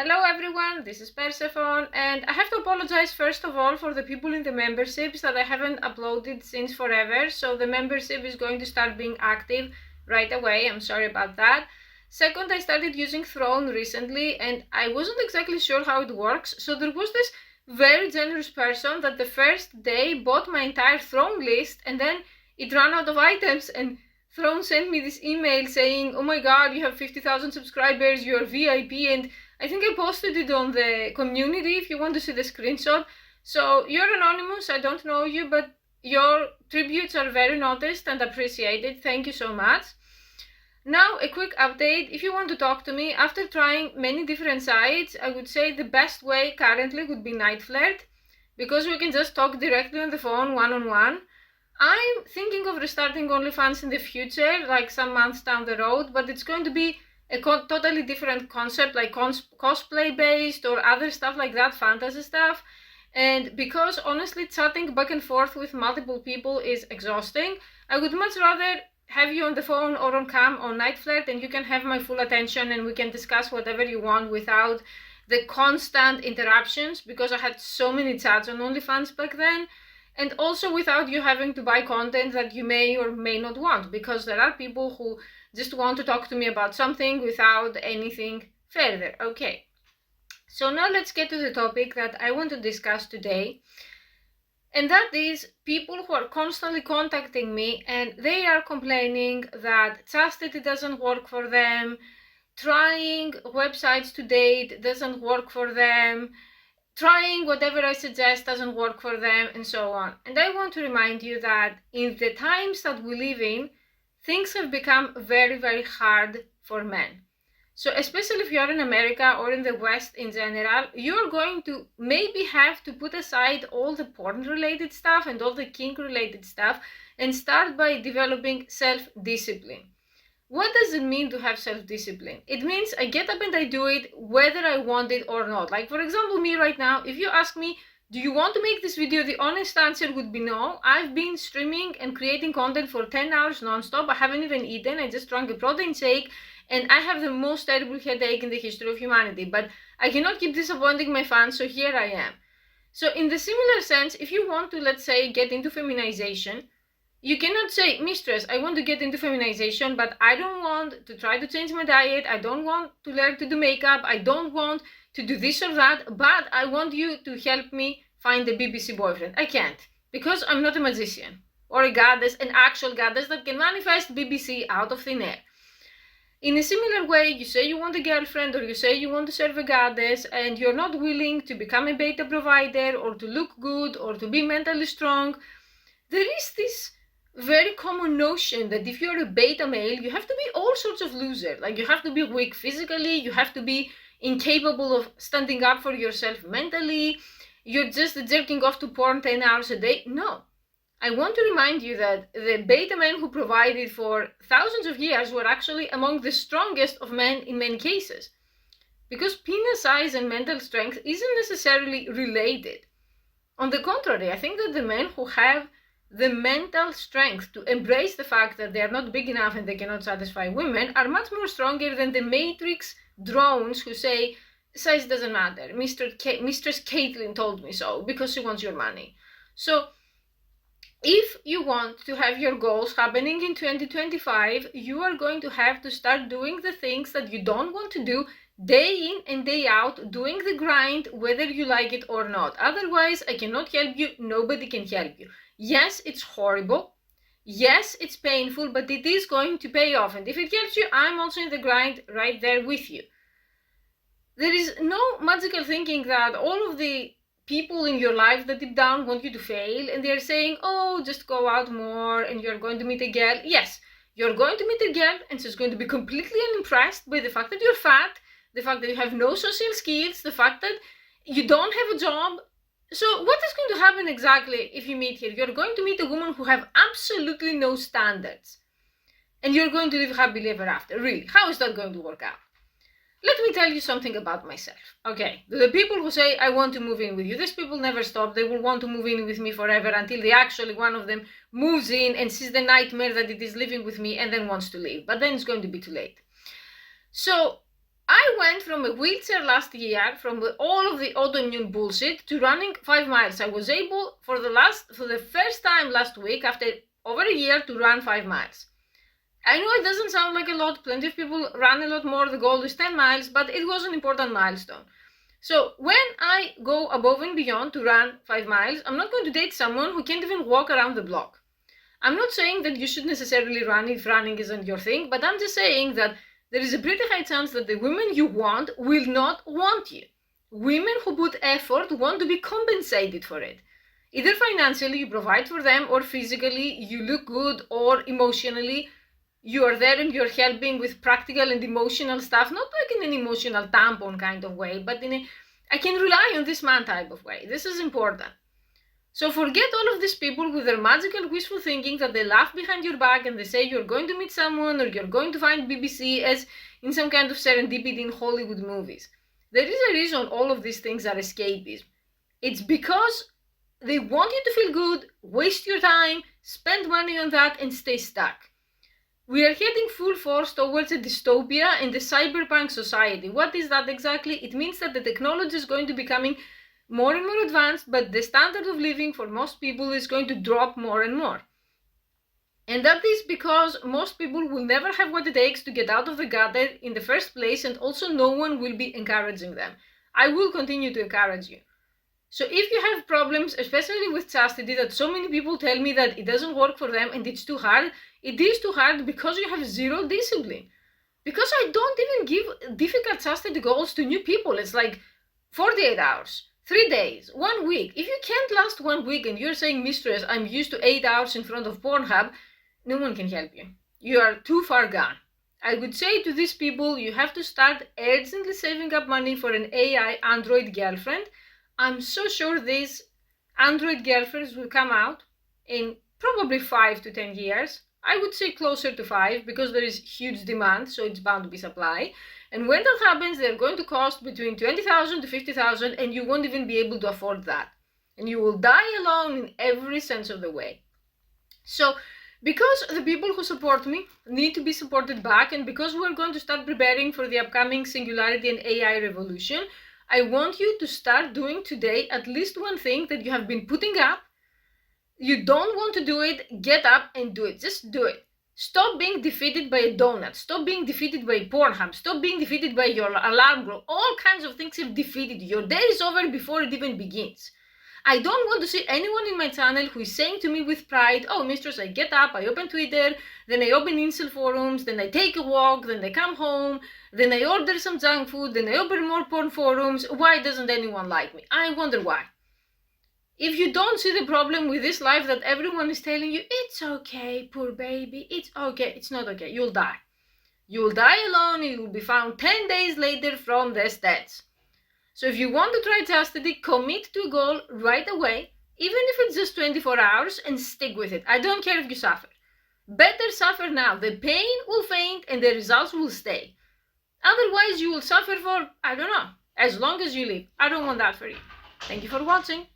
Hello everyone, this is Persephone, and I have to apologize first of all for the people in the memberships that I haven't uploaded since forever, so the membership is going to start being active right away. I'm sorry about that. Second, I started using Throne recently and I wasn't exactly sure how it works, so there was this very generous person that the first day bought my entire Throne list and then it ran out of items and Throne sent me this email saying, oh my god, you have 50,000 subscribers, you're VIP, and I think I posted it on the community if you want to see the screenshot. So you're anonymous, I don't know you, but your tributes are very noticed and appreciated. Thank you so much. Now, a quick update. If you want to talk to me, after trying many different sites, I would say the best way currently would be Night Flirt, because we can just talk directly on the phone, one-on-one. I'm thinking of restarting OnlyFans in the future, like some months down the road, but it's going to be a totally different concept, like cosplay based or other stuff like that, fantasy stuff. And because honestly chatting back and forth with multiple people is exhausting, I would much rather have you on the phone or on cam on Night Flirt, and you can have my full attention and we can discuss whatever you want without the constant interruptions, because I had so many chats on OnlyFans back then, and also without you having to buy content that you may or may not want, because there are people who just want to talk to me about something without anything further. Okay, so now let's get to the topic that I want to discuss today, and that is people who are constantly contacting me and they are complaining that chastity doesn't work for them, trying websites to date doesn't work for them, trying whatever I suggest doesn't work for them, and so on. And I want to remind you that in the times that we live in, things have become very, very hard for men. So especially if you're in America or in the West in general, you're going to maybe have to put aside all the porn-related stuff and all the kink-related stuff and start by developing self-discipline. What does it mean to have self-discipline? It means I get up and I do it whether I want it or not. Like, for example, me right now, if you ask me, do you want to make this video? The honest answer would be no. I've been streaming and creating content for 10 hours non-stop. I haven't even eaten. I just drank a protein shake and I have the most terrible headache in the history of humanity. But I cannot keep disappointing my fans, so here I am. So in the similar sense, if you want to, let's say, get into feminization, you cannot say, mistress, I want to get into feminization, but I don't want to try to change my diet. I don't want to learn to do makeup. I don't want to do this or that, but I want you to help me find a BBC boyfriend. I can't, because I'm not a magician or a goddess, an actual goddess that can manifest BBC out of thin air. In a similar way, you say you want a girlfriend or you say you want to serve a goddess and you're not willing to become a beta provider or to look good or to be mentally strong. There is this very common notion that if you're a beta male, you have to be all sorts of loser. Like, you have to be weak physically, you have to be incapable of standing up for yourself mentally, you're just jerking off to porn 10 hours a day. No. I want to remind you that the beta men who provided for thousands of years were actually among the strongest of men in many cases. Because penis size and mental strength isn't necessarily related. On the contrary, I think that the men who have the mental strength to embrace the fact that they are not big enough and they cannot satisfy women are much more stronger than the Matrix drones who say, size doesn't matter, Mistress Caitlin told me so, because she wants your money. So, if you want to have your goals happening in 2025, you are going to have to start doing the things that you don't want to do day in and day out, doing the grind whether you like it or not. Otherwise, I cannot help you, nobody can help you. Yes, it's horrible. Yes, it's painful, but it is going to pay off. And if it helps you, I'm also in the grind right there with you. There is no magical thinking that all of the people in your life that deep down want you to fail and they're saying, oh, just go out more and you're going to meet a girl. Yes, you're going to meet a girl and she's going to be completely unimpressed by the fact that you're fat, the fact that you have no social skills, the fact that you don't have a job. So what is going to happen exactly if you meet her? You're going to meet a woman who have absolutely no standards. And you're going to live happily ever after. Really, how is that going to work out? Let me tell you something about myself. Okay, the people who say, I want to move in with you, these people never stop. They will want to move in with me forever until they actually, one of them, moves in and sees the nightmare that it is living with me and then wants to leave. But then it's going to be too late. So I went from a wheelchair last year, from all of the autoimmune bullshit, to running 5 miles. I was able, for the first time last week, after over a year, to run 5 miles. I know it doesn't sound like a lot. Plenty of people run a lot more. The goal is 10 miles, but it was an important milestone. So when I go above and beyond to run 5 miles, I'm not going to date someone who can't even walk around the block. I'm not saying that you should necessarily run if running isn't your thing, but I'm just saying that there is a pretty high chance that the women you want will not want you. Women who put effort want to be compensated for it. Either financially, you provide for them, or physically, you look good, or emotionally, you are there and you're helping with practical and emotional stuff, not like in an emotional tampon kind of way, but in a I can rely on this man type of way. This is important. So forget all of these people with their magical wishful thinking that they laugh behind your back and they say you're going to meet someone or you're going to find BBC as in some kind of serendipity in Hollywood movies. There is a reason all of these things are escapism. It's because they want you to feel good, waste your time, spend money on that, and stay stuck. We are heading full force towards a dystopia and a cyberpunk society. What is that exactly? It means that the technology is going to be becoming more and more advanced, but the standard of living for most people is going to drop more and more. And that is because most people will never have what it takes to get out of the gutter in the first place, and also no one will be encouraging them. I will continue to encourage you. So if you have problems, especially with chastity, that so many people tell me that it doesn't work for them and it's too hard, it is too hard because you have zero discipline. Because I don't even give difficult chastity goals to new people. It's like 48 hours. 3 days, 1 week. If you can't last 1 week and you're saying, mistress, I'm used to 8 hours in front of Pornhub, no one can help you. You are too far gone. I would say to these people, you have to start urgently saving up money for an AI Android girlfriend. I'm so sure these Android girlfriends will come out in probably 5 to 10 years. I would say closer to 5 because there is huge demand, so it's bound to be supply. And when that happens, they're going to cost between 20,000 to 50,000, and you won't even be able to afford that. And you will die alone in every sense of the way. So, because the people who support me need to be supported back, and because we're going to start preparing for the upcoming singularity and AI revolution, I want you to start doing today at least one thing that you have been putting up. You don't want to do it, get up and do it. Just do it. Stop being defeated by a donut. Stop being defeated by Pornhub. Stop being defeated by your alarm clock. All kinds of things have defeated you. Your day is over before it even begins. I don't want to see anyone in my channel who is saying to me with pride, oh, mistress, I get up, I open Twitter, then I open incel forums, then I take a walk, then I come home, then I order some junk food, then I open more porn forums. Why doesn't anyone like me? I wonder why. If you don't see the problem with this life that everyone is telling you, it's okay, poor baby, it's okay, it's not okay, you'll die. You'll die alone, you will be found 10 days later from the stats. So if you want to try chastity, commit to a goal right away, even if it's just 24 hours, and stick with it. I don't care if you suffer. Better suffer now. The pain will faint and the results will stay. Otherwise, you will suffer for, I don't know, as long as you live. I don't want that for you. Thank you for watching.